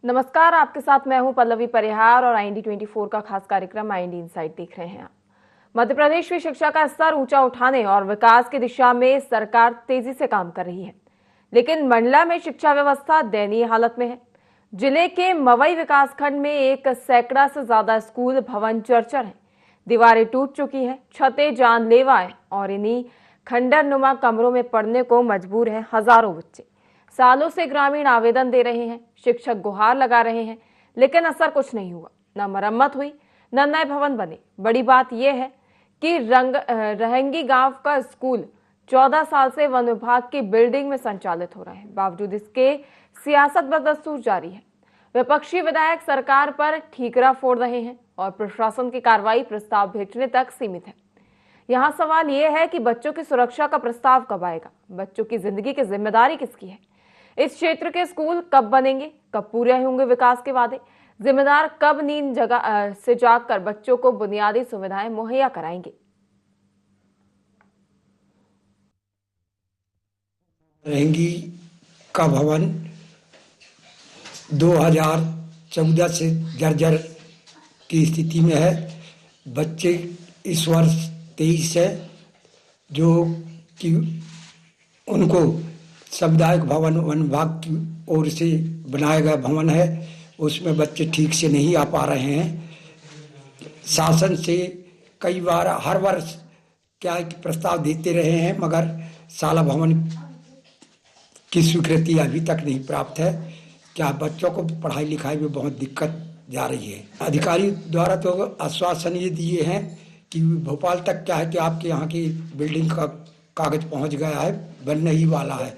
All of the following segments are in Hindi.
नमस्कार, आपके साथ मैं हूं पल्लवी परिहार और IND 24 का खास कार्यक्रम IND इनसाइट देख रहे हैं आप। मध्य प्रदेश में शिक्षा का स्तर ऊंचा उठाने और विकास की दिशा में सरकार तेजी से काम कर रही है, लेकिन मंडला में शिक्षा व्यवस्था दयनीय हालत में है। जिले के मवई विकासखंड में 1 सैकड़ा से ज्यादा स्कूल भवन जर्जर हैं, दीवारें टूट चुकी हैं, छतें जानलेवा हैं और इन्हीं खंडर नुमा कमरों में पढ़ने को मजबूर हैं हजारों बच्चे। सालों से ग्रामीण आवेदन दे रहे हैं, शिक्षक गुहार लगा रहे हैं, लेकिन असर कुछ नहीं हुआ। न मरम्मत हुई, न नए भवन बने। बड़ी बात यह है कि रहंगी गांव का स्कूल 14 साल से वन विभाग की बिल्डिंग में संचालित हो रहा है। बावजूद इसके सियासत बदस्तूर जारी है। विपक्षी विधायक सरकार पर ठीकरा फोड़ रहे हैं और प्रशासन की कार्रवाई प्रस्ताव भेजने तक सीमित है। यहाँ सवाल यह है कि बच्चों की सुरक्षा का प्रस्ताव कब आएगा? बच्चों की जिंदगी की जिम्मेदारी किसकी है? इस क्षेत्र के स्कूल कब बनेंगे? कब पूरे होंगे विकास के वादे? जिम्मेदार कब नींद जगह से जागकर बच्चों को बुनियादी सुविधाएं मुहैया कराएंगे? रहंगी का भवन 2014 से जर्जर की स्थिति में है। बच्चे इस वर्ष 23 है, जो कि उनको सामुदायिक भवन वन विभाग की ओर से बनाया गया भवन है, उसमें बच्चे ठीक से नहीं आ पा रहे हैं। शासन से कई बार हर वर्ष क्या है कि प्रस्ताव देते रहे हैं, मगर शाला भवन की स्वीकृति अभी तक नहीं प्राप्त है। क्या बच्चों को पढ़ाई लिखाई में बहुत दिक्कत जा रही है। अधिकारी द्वारा तो आश्वासन ये दिए हैं कि भोपाल तक क्या है कि आपके यहाँ की बिल्डिंग का कागज पहुँच गया है, बनने ही वाला है,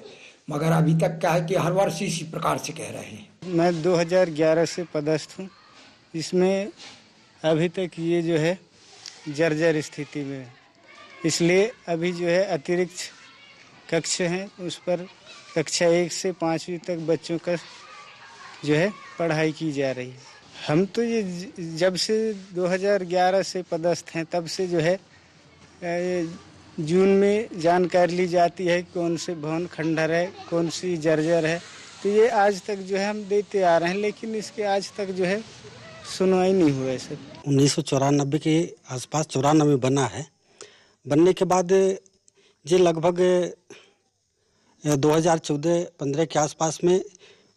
मगर अभी तक क्या है कि हर वर्ष इसी प्रकार से कह रहे हैं। मैं 2011 से पदस्थ हूँ। इसमें अभी तक ये जो है जर्जर स्थिति में है, इसलिए अभी जो है अतिरिक्त कक्ष हैं, उस पर कक्षा 1 से 5वीं तक बच्चों का जो है पढ़ाई की जा रही है। हम तो ये जब से 2011 से पदस्थ हैं, तब से जो है जून में जानकारी ली जाती है कौन से भवन खंडर है, कौन सी जर्जर है, तो ये आज तक जो है हम देते आ रहे हैं, लेकिन इसके आज तक जो है सुनवाई नहीं हुआ है सर। 1994 के आसपास 94 में बना है। बनने के बाद ये लगभग 2014-15 के आसपास में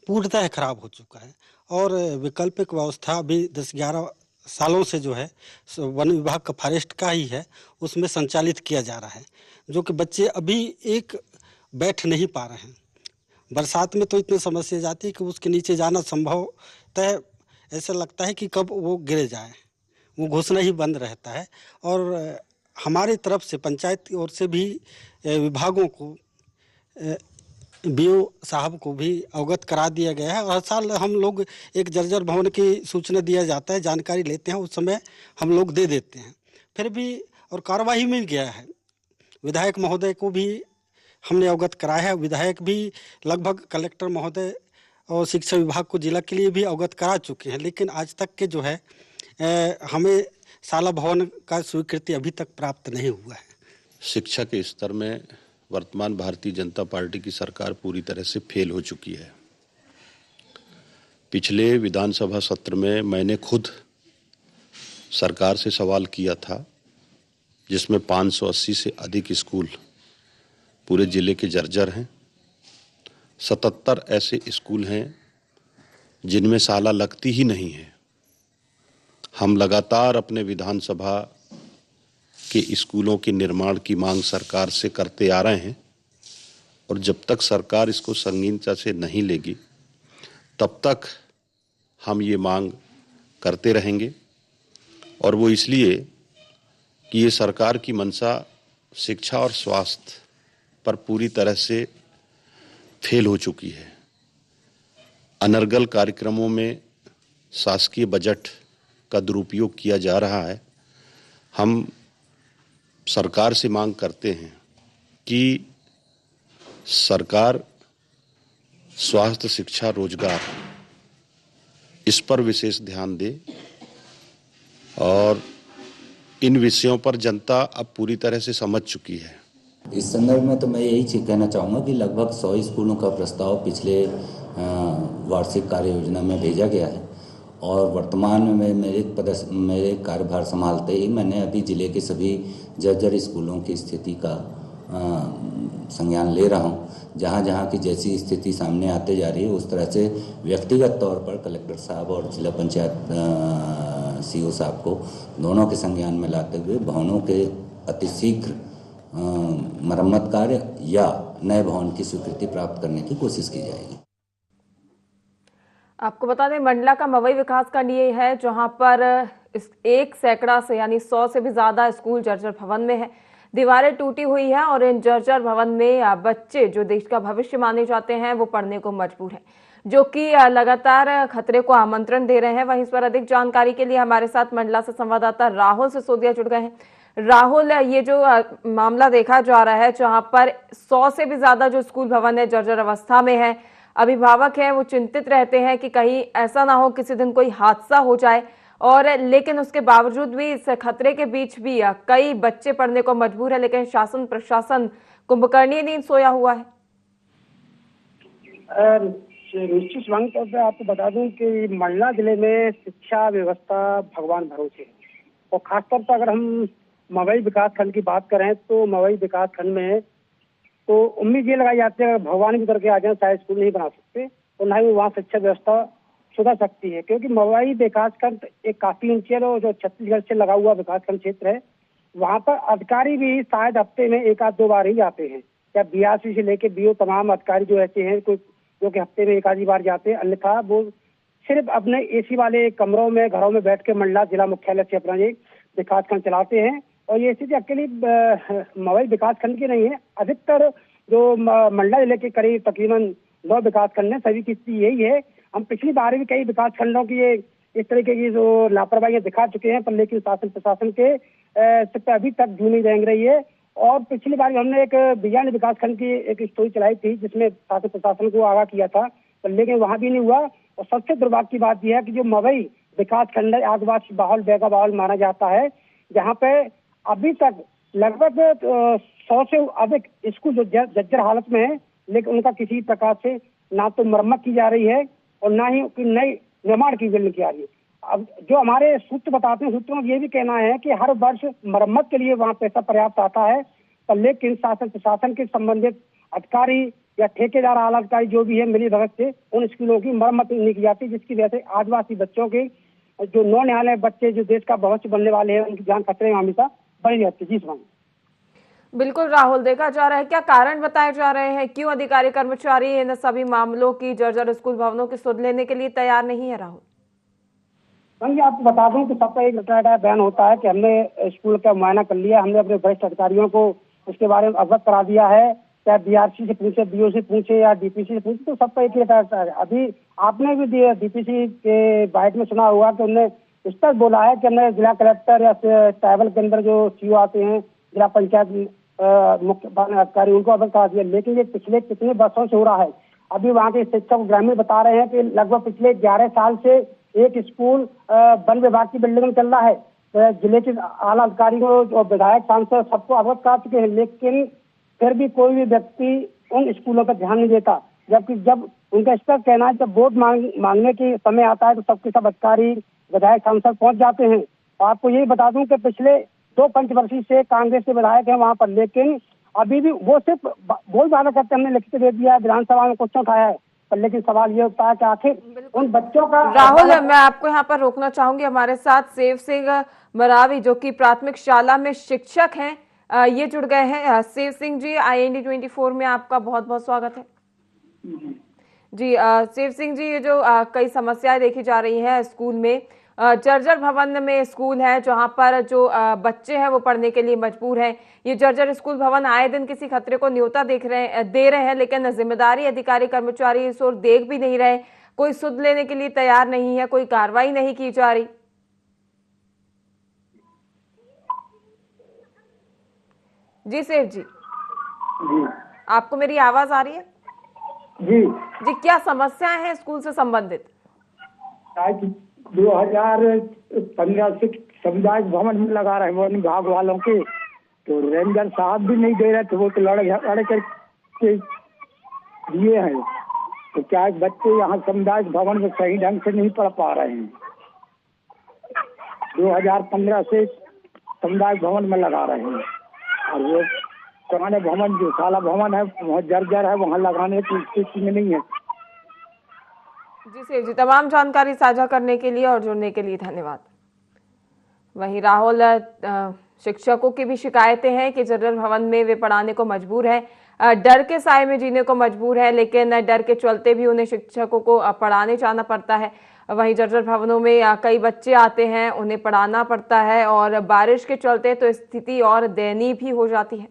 पूर्णतः खराब हो चुका है और वैकल्पिक व्यवस्था भी 10-11 सालों से जो है वन विभाग का फॉरेस्ट का ही है, उसमें संचालित किया जा रहा है, जो कि बच्चे अभी एक बैठ नहीं पा रहे हैं। बरसात में तो इतनी समस्या जाती है कि उसके नीचे जाना संभवतः ऐसा लगता है कि कब वो गिर जाए, वो घुसना ही बंद रहता है। और हमारी तरफ से पंचायत की ओर से भी विभागों को BO साहब को भी अवगत करा दिया गया है और हर साल हम लोग एक जर्जर भवन की सूचना दिया जाता है, जानकारी लेते हैं, उस समय हम लोग दे देते हैं, फिर भी और कार्रवाई मिल गया है। विधायक महोदय को भी हमने अवगत कराया है, विधायक भी लगभग कलेक्टर महोदय और शिक्षा विभाग को जिला के लिए भी अवगत करा चुके हैं, लेकिन आज तक के जो है हमें शाला भवन का स्वीकृति अभी तक प्राप्त नहीं हुआ है। शिक्षा के स्तर में वर्तमान भारतीय जनता पार्टी की सरकार पूरी तरह से फेल हो चुकी है। पिछले विधानसभा सत्र में मैंने खुद सरकार से सवाल किया था, जिसमें 580 से अधिक स्कूल पूरे जिले के जर्जर हैं। 77 ऐसे स्कूल हैं जिनमें शाला लगती ही नहीं है। हम लगातार अपने विधानसभा के स्कूलों के निर्माण की मांग सरकार से करते आ रहे हैं और जब तक सरकार इसको संगीनता से नहीं लेगी, तब तक हम ये मांग करते रहेंगे। और वो इसलिए कि ये सरकार की मंशा शिक्षा और स्वास्थ्य पर पूरी तरह से फेल हो चुकी है। अनर्गल कार्यक्रमों में शासकीय बजट का दुरुपयोग किया जा रहा है। हम सरकार से मांग करते हैं कि सरकार स्वास्थ्य, शिक्षा, रोजगार इस पर विशेष ध्यान दे और इन विषयों पर जनता अब पूरी तरह से समझ चुकी है। इस संदर्भ में तो मैं यही कहना चाहूँगा कि लगभग 100 स्कूलों का प्रस्ताव पिछले वार्षिक कार्य योजना में भेजा गया है और वर्तमान में मेरे कार्यभार संभालते ही मैंने अभी जिले के सभी जर्जर स्कूलों की स्थिति का संज्ञान ले रहा हूँ। जहाँ की जैसी स्थिति सामने आते जा रही है उस तरह से व्यक्तिगत तौर पर कलेक्टर साहब और जिला पंचायत सीओ साहब को दोनों के संज्ञान में लाते हुए भवनों के अतिशीघ्र मरम्मत कार्य या नए भवन की स्वीकृति प्राप्त करने की कोशिश की जाएगी। आपको बता दें, मंडला का मवई विकासखंड ये है जहां पर 1 सैकड़ा से यानी 100 से भी ज्यादा स्कूल जर्जर भवन में है। दीवारें टूटी हुई है और इन जर्जर भवन में बच्चे जो देश का भविष्य माने जाते हैं वो पढ़ने को मजबूर हैं, जो कि लगातार खतरे को आमंत्रण दे रहे हैं। वहीं इस पर अधिक जानकारी के लिए हमारे साथ मंडला से संवाददाता राहुल सिसोदिया जुड़ गए हैं। राहुल, ये जो मामला देखा जा रहा है जहां पर 100 से भी ज्यादा जो स्कूल भवन है जर्जर अवस्था में है, अभिभावक हैं वो चिंतित रहते हैं कि कहीं ऐसा ना हो किसी दिन कोई हादसा हो जाए, और लेकिन उसके बावजूद भी इस खतरे के बीच भी कई बच्चे पढ़ने को मजबूर है, लेकिन शासन प्रशासन कुंभकर्णी नींद सोया हुआ है। निश्चित मांग तौर पर आपको बता दूं कि मंडला जिले में शिक्षा व्यवस्था भगवान भरोसे है और खासतौर पर अगर हम मवई विकासखंड की बात करें तो मवई विकासखंड में तो उम्मीद ये लगाई जाती है भगवान की तरह के आ जाए शायद स्कूल नहीं बना सकते और ना ही वहाँ शिक्षा व्यवस्था सुधर सकती है, क्योंकि मवई विकासखंड एक काफी ऊंचे जो छत्तीसगढ़ से लगा हुआ विकासखंड क्षेत्र है। वहाँ पर अधिकारी भी शायद हफ्ते में 1-2 बार ही आते हैं, या BRC से लेके BO तमाम अधिकारी जो ऐसे हैं कोई जो कि हफ्ते में 1 आधी बार जाते हैं, अन्यथा वो सिर्फ अपने AC वाले कमरों में घरों में बैठ के मंडला जिला मुख्यालय से अपना ये विकासखंड चलाते हैं। और ये स्थिति अकेली मवई विकासखंड की नहीं है, अधिकतर जो मंडला जिले के करीब तकरीबन 9 विकासखंड है, सभी की स्थिति यही है। हम पिछली बार भी कई विकासखंडों की ये इस तरीके की जो लापरवाही दिखा चुके हैं, पर लेकिन शासन प्रशासन के सिर अभी तक जू नहीं रेंग रही है। और पिछली बार हमने एक बिजान विकासखंड की एक स्टोरी चलाई थी जिसमें शासन प्रशासन को आगाह किया था, पर लेकिन वहाँ भी नहीं हुआ। और सबसे दुर्भाग्य की बात यह है कि जो मवई विकासखंड आदिवासी बाहुल बेगा बाहुल माना जाता है, जहाँ पे अभी तक लगभग 100 से अधिक स्कूल जो जर्जर हालत में है, लेकिन उनका किसी प्रकार से ना तो मरम्मत की जा रही है और ना ही नई निर्माण की की जा रही है। अब जो हमारे सूत्र बताते हैं, सूत्रों का ये भी कहना है कि हर वर्ष मरम्मत के लिए वहाँ पैसा पर्याप्त आता है, पर लेकिन शासन प्रशासन के संबंधित अधिकारी या ठेकेदार आला अधिकारी जो भी है मिली भगत से उन स्कूलों की मरम्मत नहीं की जाती, जिसकी वजह से आदिवासी बच्चों के जो नौनिहाल बच्चे जो देश का भविष्य बनने वाले हैं उनकी जान खतरे में हमेशा बनी रहती है। जी सुन। बिल्कुल राहुल, देखा जा रहा है क्या कारण बताए जा रहे हैं, क्यों अधिकारी कर्मचारी इन सभी मामलों की जर्जर स्कूल भवनों की सुध लेने के लिए तैयार नहीं है? राहुल जी, आपको बता दूं कि सबका एक लटाटा बयान होता है कि हमने स्कूल का मुआयना कर लिया, हमने अपने वरिष्ठ अधिकारियों को उसके बारे में अवगत करा दिया है, चाहे BRC से पूछे, BO से पूछे या DPC से पूछे, तो सबका एक ही लटाटा है। अभी आपने भी DPC के बाइट में सुना हुआ कि उन्होंने इस तक बोला है कि हमने जिला कलेक्टर या ट्राइबल के अंदर जो CO आते हैं, जिला पंचायत मुख्य अधिकारी, उनको अवगत करा दिया। लेकिन ये पिछले कितने वर्षों से हो रहा है। अभी वहाँ के शिक्षक ग्रामीण बता रहे हैं कि लगभग पिछले 11 साल से एक स्कूल वन विभाग की बिल्डिंग में चल रहा है। जिले के आला अधिकारियों और विधायक सांसद सबको अवगत करा चुके हैं, लेकिन फिर भी कोई भी व्यक्ति उन स्कूलों पर ध्यान नहीं देता। जबकि जब उनका इस पर कहना है जब वोट मांगने के समय आता है तो सबके सब अधिकारी विधायक सांसद पहुंच जाते हैं। और आपको यही बता दूं कि पिछले 2 पंचवर्षीय से कांग्रेस के विधायक हैं वहां पर, लेकिन अभी भी वो सिर्फ बोल वादा करते हमने लिखित दे दिया, विधानसभा में क्वेश्चन उठाया है, पर लेकिन सवाल ये उठता है कि आखिर उन बच्चों का। राहुल, मैं आपको यहाँ पर रोकना चाहूंगी। हमारे साथ सेव सिंह मरावी जो कि प्राथमिक शाला में शिक्षक हैं, ये जुड़ गए हैं। सेव सिंह जी, IND 24 में आपका बहुत बहुत स्वागत है। जी सेव सिंह जी, ये जो कई समस्याएं देखी जा रही हैं स्कूल में, जर्जर भवन में स्कूल है जहां पर जो बच्चे हैं वो पढ़ने के लिए मजबूर हैं। ये जर्जर स्कूल भवन आए दिन किसी खतरे को न्योता दे रहे हैं, लेकिन जिम्मेदारी अधिकारी कर्मचारी इस ओर देख भी नहीं रहे, कोई सुध लेने के लिए तैयार नहीं है, कोई कार्रवाई नहीं की जा रही। जी सेव जी, आपको मेरी आवाज आ रही है? जी, क्या समस्याएं हैं स्कूल से संबंधित? 2015 से सामुदायिक भवन में लगा रहे वन विभाग वालों के, तो रेंजर साहब भी नहीं दे रहे थे, वो तो लड़े करके दिए हैं। तो क्या बच्चे यहाँ सामुदायिक भवन में सही ढंग से नहीं पढ़ पा रहे हैं। 2015 से सामुदायिक भवन में लगा रहे हैं और वो पुराने भवन जो शाला भवन है वहाँ जर्जर है, वहाँ लगाने की स्थिति में नहीं है। जी जी, तमाम जानकारी साझा करने के लिए और जुड़ने के लिए धन्यवाद। वहीं राहुल, शिक्षकों की भी शिकायतें हैं कि जर्जर भवन में वे पढ़ाने को मजबूर है, डर के साए में जीने को मजबूर है, लेकिन डर के चलते भी उन्हें शिक्षकों को पढ़ाने जाना पड़ता है। वहीं जर्जर भवनों में कई बच्चे आते हैं, उन्हें पढ़ाना पड़ता है और बारिश के चलते तो स्थिति और दयनीय भी हो जाती है।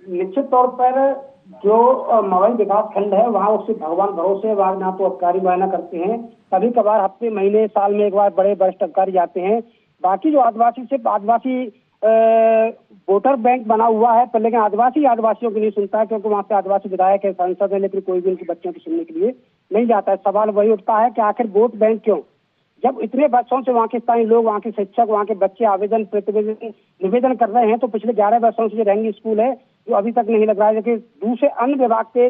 निश्चित तौर पर जो मवई विकास खंड है वहाँ उससे भगवान भरोसे वहाँ ना तो अधिकारी मुआयना करते हैं, कभी कभार हफ्ते महीने साल में एक बार बड़े वरिष्ठ अधिकारी जाते हैं। बाकी जो आदिवासी वोटर बैंक बना हुआ है, पर लेकिन आदिवासियों की नहीं सुनता है, क्योंकि वहाँ पे आदिवासी विधायक है, सांसद है, लेकिन कोई भी उनके बच्चों की सुनने के लिए नहीं जाता है। सवाल वही उठता है कि आखिर वोट बैंक क्यों, जब इतने वर्षों से वहाँ के स्थानीय लोग, वहाँ के शिक्षक, वहाँ के बच्चे आवेदन निवेदन कर रहे हैं, तो पिछले 11 वर्षों से जो रहंगी स्कूल है जो अभी तक नहीं लग रहा है, जबकि दूसरे अन्य विभाग के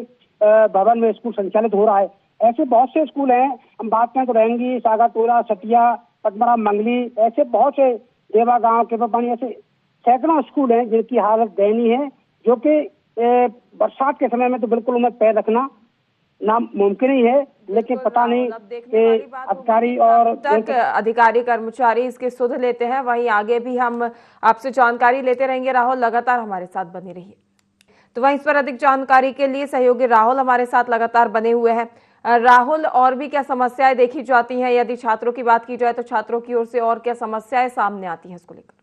भवन में स्कूल संचालित हो रहा है। ऐसे बहुत से स्कूल हैं, हम बात करें तो रहंगी, सागातोरा, सटिया, पटमरा, मंगली, ऐसे बहुत से देवा गांव के पानी, ऐसे सैकड़ों स्कूल हैं जिनकी हालत दयनीय है, जो कि बरसात के समय में तो बिल्कुल उन्हें पैर रखना नामुमकिन ही है। लेकिन पता नहीं कि अधिकारी और तक अधिकारी कर्मचारी इसकी सुध लेते हैं। वहीं आगे भी हम आपसे जानकारी लेते रहेंगे। राहुल, लगातार हमारे साथ बने रहिए। तो वहीं इस पर अधिक जानकारी के लिए सहयोगी राहुल हमारे साथ लगातार बने हुए हैं। राहुल, और भी क्या समस्याएं देखी जाती हैं? यदि छात्रों की बात की जाए तो छात्रों की ओर से और क्या समस्याएं सामने आती हैं इसको लेकर?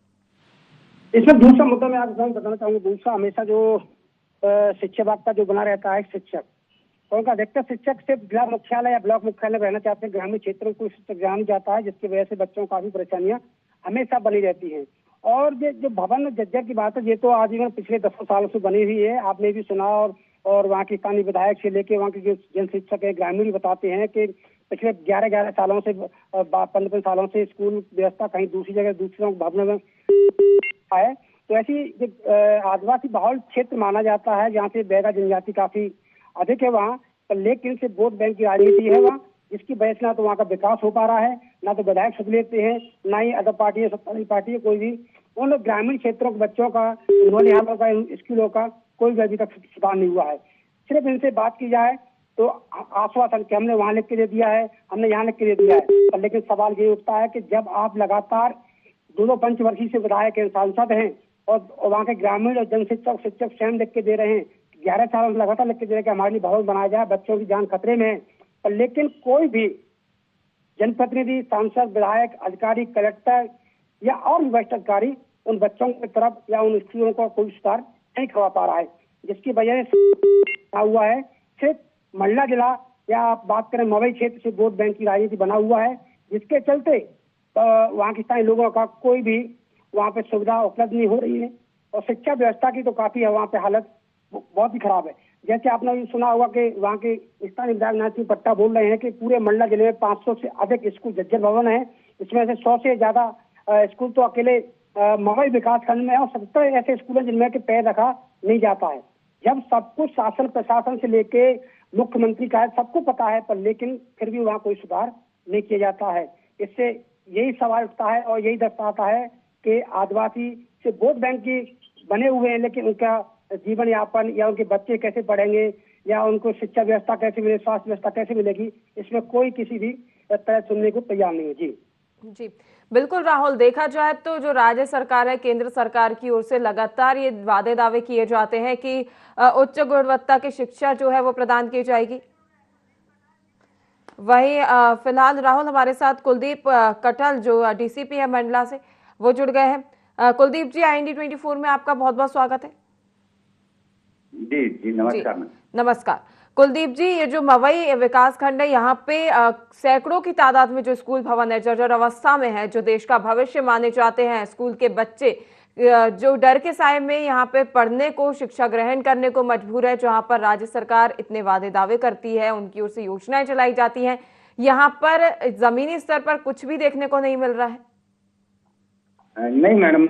इसमें दूसरा मुद्दा मैं आपको बताना चाहूंगा। दूसरा हमेशा जो शिक्षा विभाग का जो बना रहता है शिक्षक, तो उनका अधिकतर शिक्षक सिर्फ जिला मुख्यालय या ब्लॉक मुख्यालय रहना चाहते हैं, ग्रामीण क्षेत्रों को शिक्षक जाना जाता है, जिसकी वजह से बच्चों को काफी परेशानियां हमेशा बनी रहती हैं। और जो भवन जर्जर की बात है, ये तो आजीवन पिछले 10 सालों से बनी हुई है, आपने भी सुना। और वहाँ के स्थानीय विधायक से लेके वहाँ के जो जन शिक्षक है, ग्रामीण बताते हैं कि पिछले 11 सालों से 15 सालों से स्कूल व्यवस्था कहीं दूसरी जगह दूसरों भवनों में है। तो ऐसी आदिवासी बहुल क्षेत्र माना जाता है, जहाँ से बैगा जनजाति काफी अधिक है वहाँ, लेकिन से वोट बैंक की राजनीति है वहाँ, जिसकी वजह से ना तो वहाँ का विकास हो पा रहा है, ना तो विधायक सुध लेते हैं, ना ही अदर पार्टी है, सत्ताधारी पार्टी है, कोई भी उन ग्रामीण क्षेत्रों के बच्चों का, नौनिहालों का, स्कूलों का कोई भी अभी तक सुधार नहीं हुआ है। सिर्फ इनसे बात की जाए तो आश्वासन कि हमने वहाँ लिख के दे दिया है, हमने यहाँ लिख के दे दिया है, लेकिन सवाल ये उठता है कि जब आप लगातार 2 पंचवर्षीय से विधायक हैं, सांसद हैं, और वहाँ के ग्रामीण और जन शिक्षक स्वयं लिख के दे रहे हैं, 11 सालों से लगातार लिख के दे रहे हैं कि हमारे लिए भवन बनाया जाए, बच्चों की जान खतरे में है, लेकिन कोई भी जनप्रतिनिधि, सांसद, विधायक, अधिकारी, कलेक्टर या और वरिष्ठ अधिकारी उन बच्चों की तरफ या उन स्कूलों का कोई सुधार नहीं करवा पा रहा है, जिसकी वजह से हुआ है सिर्फ मंडला जिला या आप बात करें मवई क्षेत्र से वोट बैंक की राजनीति बना हुआ है, जिसके चलते वहाँ के स्थानीय लोगों का कोई भी वहाँ पे सुविधा उपलब्ध नहीं हो रही है। और शिक्षा व्यवस्था की तो काफी है वहाँ पे हालत बहुत ही खराब है। जैसे आपने ये सुना होगा कि वहाँ के स्थानीय विधायक नाथ पट्टा बोल रहे हैं कि पूरे मंडला जिले में 500 से अधिक स्कूल जर्जर भवन है, इसमें से 100 से ज्यादा स्कूल तो अकेले मवई विकास खंड में है, और 70 ऐसे स्कूल हैं जिनमें के पैर रखा नहीं जाता है। जब सब कुछ शासन प्रशासन से लेके मुख्यमंत्री का है, सबको पता है, पर लेकिन फिर भी वहाँ कोई सुधार नहीं किया जाता है। इससे यही सवाल उठता है और यही दर्शाता है कि आदिवासी से वोट बैंक की बने हुए हैं, लेकिन उनका जीवन यापन या उनके बच्चे कैसे पढ़ेंगे या उनको शिक्षा व्यवस्था कैसे मिले, स्वास्थ्य व्यवस्था कैसे मिलेगी, इसमें कोई किसी भी तरह सुनने को तैयार नहीं है। जी बिल्कुल राहुल, देखा जाए तो जो राज्य सरकार है, केंद्र सरकार की ओर से लगातार ये वादे दावे किए जाते हैं कि उच्च गुणवत्ता की शिक्षा जो है वो प्रदान की जाएगी। वहीं फिलहाल राहुल हमारे साथ कुलदीप कटल जो डीसीपी है मंडला से, वो जुड़ गए हैं। कुलदीप जी, IND24 में आपका बहुत बहुत स्वागत है। जी नमस्कार। नमस्कार कुलदीप जी, ये जो मवई विकास खंड है, यहाँ पे सैकड़ों की तादाद में जो स्कूल भवन है जर्जर अवस्था में है, जो देश का भविष्य माने जाते हैं, स्कूल के बच्चे जो डर के साए में यहाँ पे पढ़ने को, शिक्षा ग्रहण करने को मजबूर है, जहाँ पर राज्य सरकार इतने वादे दावे करती है, उनकी ओर से योजनाएं चलाई जाती हैं, यहाँ पर जमीनी स्तर पर कुछ भी देखने को नहीं मिल रहा है। नहीं मैडम,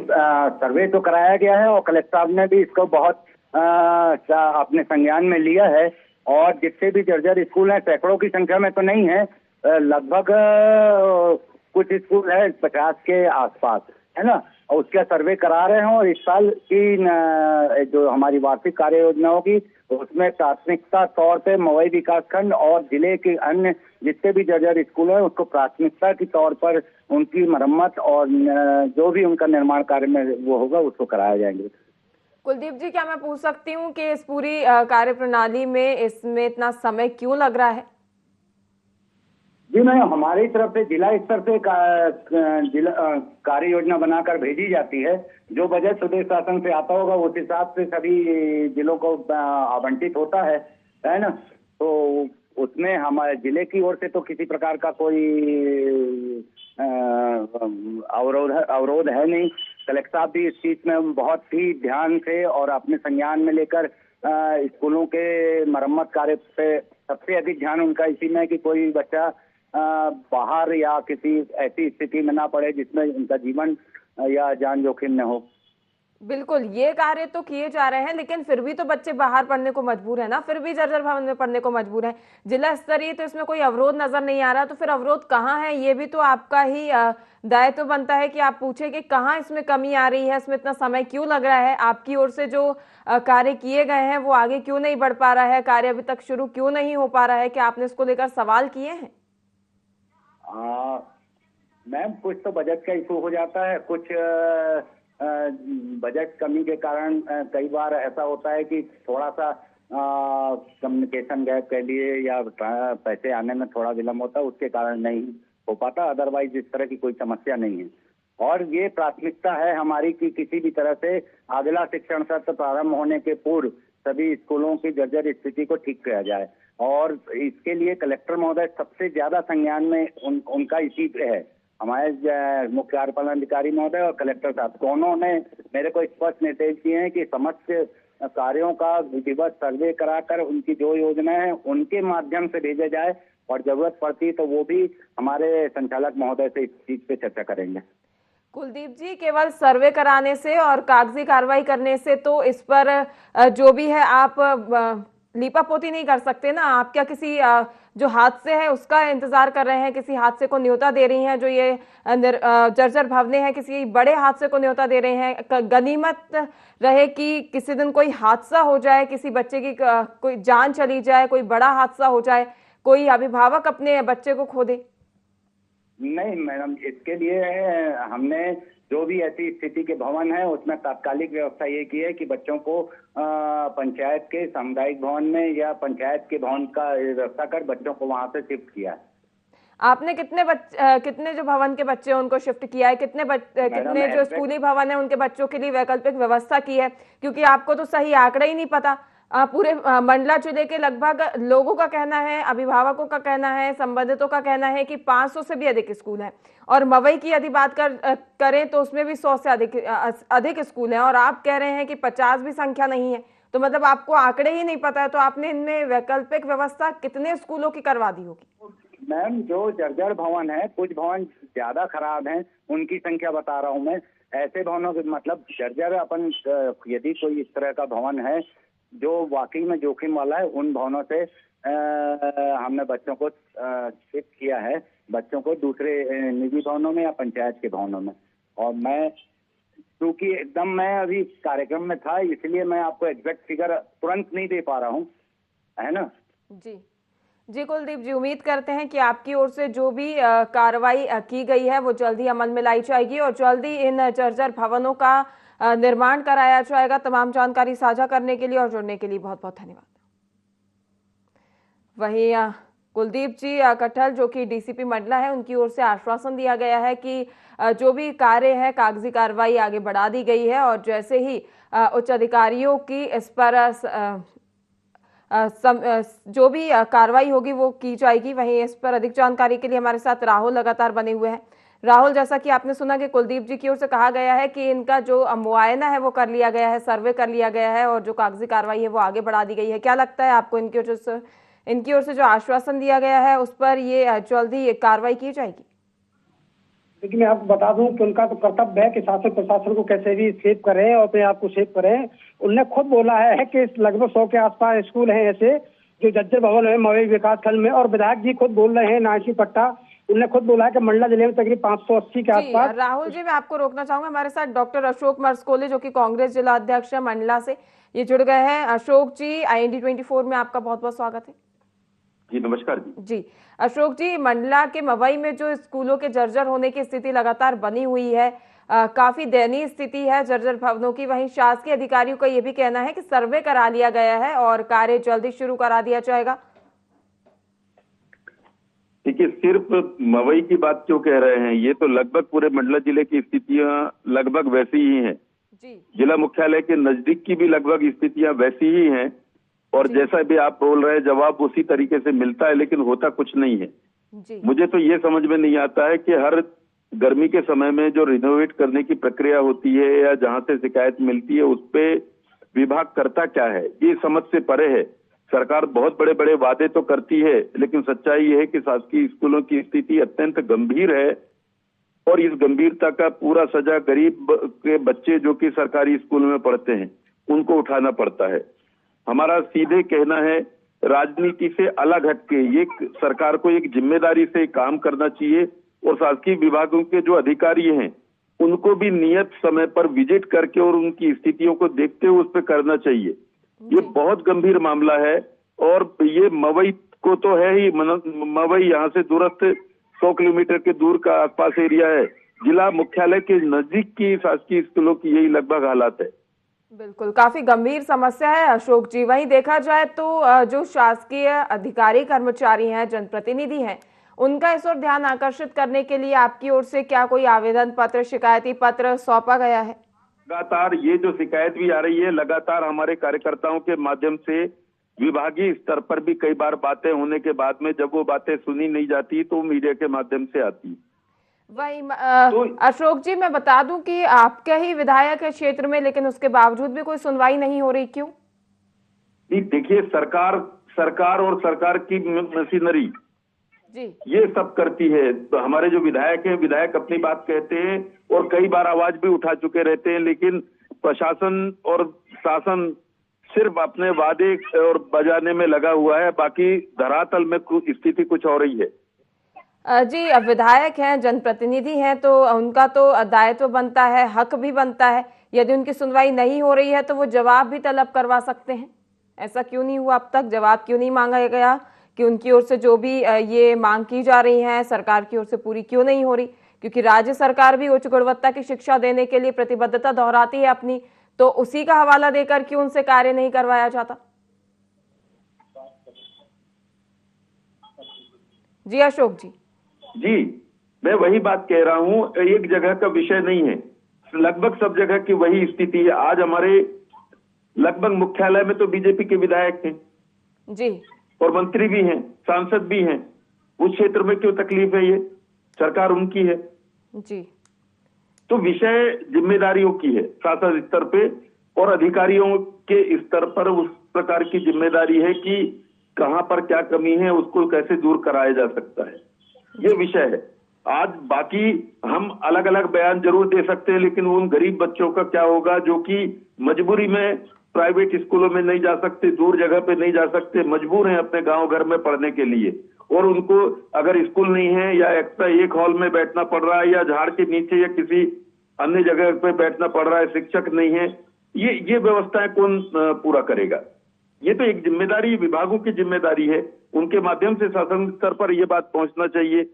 सर्वे तो कराया गया है और कलेक्टर साहब ने भी इसको बहुत अपने संज्ञान में लिया है और जितने भी जर्जर स्कूल हैं, सैकड़ों की संख्या में तो नहीं है, लगभग कुछ स्कूल है 50 के आसपास, है ना, और उसका सर्वे करा रहे हैं। और इस साल की जो हमारी वार्षिक कार्य योजना होगी उसमें प्राथमिकता तौर पे मवई विकासखंड और जिले के अन्य जितने भी जर्जर स्कूल हैं उसको प्राथमिकता के तौर पर उनकी मरम्मत और जो भी उनका निर्माण कार्य में वो होगा उसको कराया जाएंगे। कुलदीप जी, क्या मैं पूछ सकती हूँ कि इस पूरी कार्य प्रणाली में इसमें इतना समय क्यों लग रहा है? जी मैम, हमारी तरफ से जिला स्तर से जिला कार्य योजना बनाकर भेजी जाती है। जो बजट प्रदेश शासन से आता होगा उस हिसाब से सभी जिलों को आवंटित होता है ना। तो उसमें हमारे जिले की ओर से तो किसी प्रकार का कोई अवरोध है नहीं। कलेक्टर साहब भी इस चीज में बहुत ही ध्यान से और अपने संज्ञान में लेकर स्कूलों के मरम्मत कार्य पे सबसे अधिक ध्यान उनका इसी में है कि कोई बच्चा बाहर या किसी ऐसी स्थिति में ना पड़े जिसमें उनका जीवन या जान जोखिम में हो। बिल्कुल, ये कार्य तो किए जा रहे हैं, लेकिन फिर भी तो बच्चे बाहर पढ़ने को मजबूर है ना, फिर भी जर्जर भवन में पढ़ने को मजबूर है। जिला स्तरीय तो इसमें कोई अवरोध नजर नहीं आ रहा, तो फिर अवरोध कहाँ है? ये भी तो आपका ही दायित्व बनता है कि आप पूछे कि कहाँ इसमें कमी आ रही है, इसमें इतना समय क्यों लग रहा है, आपकी ओर से जो कार्य किए गए हैं वो आगे क्यों नहीं बढ़ पा रहा है, कार्य अभी तक शुरू क्यों नहीं हो पा रहा है? क्या आपने इसको लेकर सवाल किए हैं? मैम, कुछ तो बजट का इशू हो जाता है, कुछ बजट कमी के कारण कई बार ऐसा होता है कि थोड़ा सा कम्युनिकेशन गैप कह लिए या पैसे आने में थोड़ा विलम्ब होता है, उसके कारण नहीं हो पाता। अदरवाइज इस तरह की कोई समस्या नहीं है। और ये प्राथमिकता है हमारी कि किसी भी तरह से अगला शिक्षण सत्र प्रारंभ होने के पूर्व सभी स्कूलों की जर्जर स्थिति को ठीक किया जाए। और इसके लिए कलेक्टर महोदय सबसे ज्यादा संज्ञान में उनका इसी पे है। हमारे मुख्य कार्यपालन अधिकारी महोदय और कलेक्टर साहब दोनों ने मेरे को स्पष्ट निर्देश दिए हैं कि समस्त कार्यों का विधिवत सर्वे कराकर उनकी जो योजना है उनके माध्यम से भेजा जाए, और जरूरत पड़ती तो वो भी हमारे संचालक महोदय से इस चीज पे चर्चा करेंगे। कुलदीप जी, केवल सर्वे कराने से और कागजी कार्रवाई करने से तो इस पर जो भी है आप लीपापोती नहीं कर सकते ना। आप क्या किसी जो हादसे है उसका इंतजार कर रहे हैं, किसी हादसे को न्योता दे रही हैं? जो ये जर्जर भवनें हैं किसी बड़े हादसे को न्योता दे रहे हैं? गनीमत रहे कि किसी दिन कोई हादसा हो जाए, किसी बच्चे की कोई जान चली जाए, कोई बड़ा हादसा हो जाए, कोई अभिभावक अपने बच्चे को खो दे। नहीं मैडम, इसके लिए हमने जो भी ऐसी स्थिति के भवन है उसमें तात्कालिक व्यवस्था ये की है कि बच्चों को पंचायत के सामुदायिक भवन में या पंचायत के भवन का व्यवस्था कर बच्चों को वहां से शिफ्ट किया है। आपने कितने जो भवन के बच्चे हैं उनको शिफ्ट किया है? कितने जो स्कूली भवन है उनके बच्चों के लिए वैकल्पिक व्यवस्था की है? क्योंकि आपको तो सही आंकड़ा ही नहीं पता। पूरे मंडला जिले के लगभग लोगों का कहना है, अभिभावकों का कहना है, संबंधितों का कहना है कि 500 से भी अधिक स्कूल हैं। और मवई की यदि बात करें तो उसमें भी 100 से अधिक स्कूल हैं, और आप कह रहे हैं कि 50 भी संख्या नहीं है। तो मतलब आपको आंकड़े ही नहीं पता है, तो आपने इनमें वैकल्पिक व्यवस्था कितने स्कूलों की करवा दी होगी? मैम, जो जर्जर भवन है, कुछ भवन ज्यादा खराब हैं, उनकी संख्या बता रहा हूँ मैं। ऐसे भवनों के मतलब जर्जर अपन यदि कोई इस तरह का भवन है जो वाकई में जोखिम वाला है, उन भवनों से हमने बच्चों को शिफ्ट किया है, बच्चों को दूसरे निजी भवनों में या पंचायत के भवनों में। और मैं क्योंकि एकदम मैं अभी कार्यक्रम में था, इसलिए मैं आपको एग्जैक्ट फिगर तुरंत नहीं दे पा रहा हूँ, है ना। जी कुलदीप जी, उम्मीद करते हैं कि आपकी ओर से जो भी कार्रवाई की गई है वो जल्दी अमल में लाई जाएगी और जल्दी इन जर्जर भवनों का निर्माण कराया जाएगा। तमाम जानकारी साझा करने के लिए और जुड़ने के लिए बहुत बहुत धन्यवाद। वहीं कुलदीप जी कठल जो कि डीसीपी मंडला है, उनकी ओर से आश्वासन दिया गया है कि जो भी कार्य है कागजी कार्रवाई आगे बढ़ा दी गई है और जैसे ही उच्च अधिकारियों की इस पर जो भी कार्रवाई होगी वो की जाएगी। वहीं इस पर अधिक जानकारी के लिए हमारे साथ राहुल लगातार बने हुए हैं। राहुल, जैसा कि आपने सुना कि कुलदीप जी की ओर से कहा गया है कि इनका जो मुआयना है वो कर लिया गया है, सर्वे कर लिया गया है और जो कागजी कार्रवाई है वो आगे बढ़ा दी गई है। क्या लगता है आपको इनकी ओर से जो आश्वासन दिया गया है उस पर ये जल्दी कार्रवाई की जाएगी? लेकिन मैं आपको बता दूं कि उनका तो कर्तव्य है कि शासन प्रशासन को कैसे भी सेव करें और अपने आप को सेव करें। उनने खुद बोला है कि लगभग 100 के आसपास स्कूल हैं ऐसे जो जर्जर भवन है मवई विकास खंड में, और विधायक जी खुद बोल रहे हैं, नाशी पट्टा, उन्होंने खुद बोला है कि मंडला जिले में तकरीबन 580 के आसपास। राहुल जी, मैं आपको रोकना चाहूंगा, हमारे साथ डॉक्टर अशोक मरसकोले जो कि कांग्रेस जिला अध्यक्ष है मंडला से, ये जुड़ गए हैं। अशोक जी, IND 24 में आपका बहुत बहुत स्वागत है। जी नमस्कार जी अशोक जी, मंडला के मवई में जो स्कूलों के जर्जर होने की स्थिति लगातार बनी हुई है, काफी दयनीय स्थिति है जर्जर भवनों की। वहीं शासकीय अधिकारियों का यह भी कहना है कि सर्वे करा लिया गया है और कार्य जल्दी शुरू करा दिया जाएगा। देखिए, सिर्फ मवई की बात क्यों कह रहे हैं, ये तो लगभग पूरे मंडला जिले की स्थितियां लगभग वैसी ही हैं। जिला मुख्यालय के नजदीक की भी लगभग स्थितियां वैसी ही हैं, और जैसा भी आप बोल रहे हैं जवाब उसी तरीके से मिलता है, लेकिन होता कुछ नहीं है। मुझे तो ये समझ में नहीं आता है कि हर गर्मी के समय में जो रिनोवेट करने की प्रक्रिया होती है या जहां से शिकायत मिलती है उस पे विभाग करता क्या है, ये समझ से परे है। सरकार बहुत बड़े बड़े वादे तो करती है, लेकिन सच्चाई ये है कि शासकीय स्कूलों की स्थिति अत्यंत गंभीर है, और इस गंभीरता का पूरा सजा गरीब के बच्चे जो कि सरकारी स्कूल में पढ़ते हैं उनको उठाना पड़ता है। हमारा सीधे कहना है, राजनीति से अलग हटके ये सरकार को एक जिम्मेदारी से काम करना चाहिए, और शासकीय विभागों के जो अधिकारी हैं उनको भी नियत समय पर विजिट करके और उनकी स्थितियों को देखते हुए उस पर करना चाहिए। ये बहुत गंभीर मामला है, और ये मवई को तो है ही, मवई यहाँ से दूरस्थ 100 किलोमीटर के दूर का आसपास एरिया है। जिला मुख्यालय के नजदीक की शासकीय स्कूलों की यही लगभग हालात है। बिल्कुल, काफी गंभीर समस्या है अशोक जी। वहीं देखा जाए तो जो शासकीय अधिकारी कर्मचारी हैं, जनप्रतिनिधि हैं, उनका इस ओर ध्यान आकर्षित करने के लिए आपकी ओर से क्या कोई आवेदन पत्र, शिकायती पत्र सौंपा गया है? लगातार ये जो शिकायत भी आ रही है, लगातार हमारे कार्यकर्ताओं के माध्यम से विभागीय स्तर पर भी कई बार बातें होने के बाद में जब वो बातें सुनी नहीं जाती तो मीडिया के माध्यम से आती। वही अशोक जी, मैं बता दूं कि आपके ही विधायक है क्षेत्र में, लेकिन उसके बावजूद भी कोई सुनवाई नहीं हो रही, क्यों? देखिए, सरकार और सरकार की मशीनरी जी ये सब करती है। तो हमारे जो विधायक हैं, विधायक अपनी बात कहते हैं और कई बार आवाज भी उठा चुके रहते हैं, लेकिन प्रशासन और शासन सिर्फ अपने वादे और बजाने में लगा हुआ है, बाकी धरातल में स्थिति कुछ और ही है। जी, अब विधायक हैं, जनप्रतिनिधि हैं, तो उनका तो दायित्व बनता है, हक भी बनता है। यदि उनकी सुनवाई नहीं हो रही है तो वो जवाब भी तलब करवा सकते हैं। ऐसा क्यों नहीं हुआ अब तक? जवाब क्यों नहीं मांगा गया कि उनकी ओर से जो भी ये मांग की जा रही है सरकार की ओर से पूरी क्यों नहीं हो रही? क्योंकि राज्य सरकार भी उच्च गुणवत्ता की शिक्षा देने के लिए प्रतिबद्धता दोहराती है अपनी, तो उसी का हवाला देकर क्यों उनसे कार्य नहीं करवाया जाता? जी अशोक जी। जी, मैं वही बात कह रहा हूँ, एक जगह का विषय नहीं है, लगभग सब जगह की वही स्थिति है। आज हमारे लगभग मुख्यालय में तो बीजेपी के विधायक हैं जी, और मंत्री भी हैं, सांसद भी हैं। उस क्षेत्र में क्यों तकलीफ है? ये सरकार उनकी है जी। तो विषय जिम्मेदारियों की है शासन स्तर पे, और अधिकारियों के स्तर पर उस प्रकार की जिम्मेदारी है कि कहां पर क्या कमी है, उसको कैसे दूर कराया जा सकता है, ये विषय है। आज बाकी हम अलग अलग बयान जरूर दे सकते हैं, लेकिन उन गरीब बच्चों का क्या होगा जो कि मजबूरी में प्राइवेट स्कूलों में नहीं जा सकते, दूर जगह पे नहीं जा सकते, मजबूर हैं अपने गांव घर में पढ़ने के लिए, और उनको अगर स्कूल नहीं है या एक्स्ट्रा एक हॉल में बैठना पड़ रहा है या झाड़ के नीचे या किसी अन्य जगह पे बैठना पड़ रहा है, शिक्षक नहीं है, ये व्यवस्थाएं कौन पूरा करेगा? ये तो एक जिम्मेदारी विभागों की जिम्मेदारी है, उनके माध्यम से शासन स्तर पर यह बात पहुंचना चाहिए।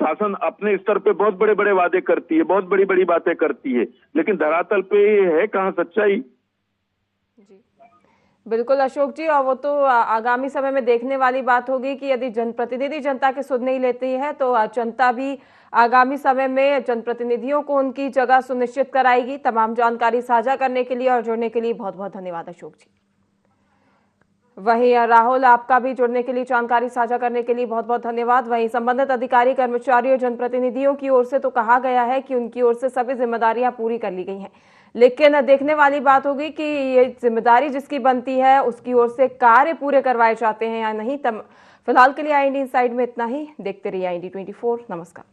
शासन अपने स्तर पे बहुत बड़े बड़े वादे करती है, बहुत बड़ी बड़ी बातें करती है, लेकिन धरातल पे है कहाँ सच्चाई? जी बिल्कुल अशोक जी, और वो तो आगामी समय में देखने वाली बात होगी कि यदि जनप्रतिनिधि जनता की सुध नहीं लेती है तो जनता भी आगामी समय में जनप्रतिनिधियों को उनकी जगह सुनिश्चित कराएगी। तमाम जानकारी साझा करने के लिए और जुड़ने के लिए बहुत बहुत धन्यवाद अशोक जी। वहीं राहुल, आपका भी जुड़ने के लिए, जानकारी साझा करने के लिए बहुत बहुत धन्यवाद। वहीं संबंधित अधिकारी, कर्मचारी और जनप्रतिनिधियों की ओर से तो कहा गया है कि उनकी ओर से सभी जिम्मेदारियां पूरी कर ली गई हैं, लेकिन देखने वाली बात होगी कि ये जिम्मेदारी जिसकी बनती है उसकी ओर से कार्य पूरे करवाए जाते हैं या नहीं। फिलहाल के लिए IND इनसाइड में इतना ही। देखते रहिए IND 24। नमस्कार।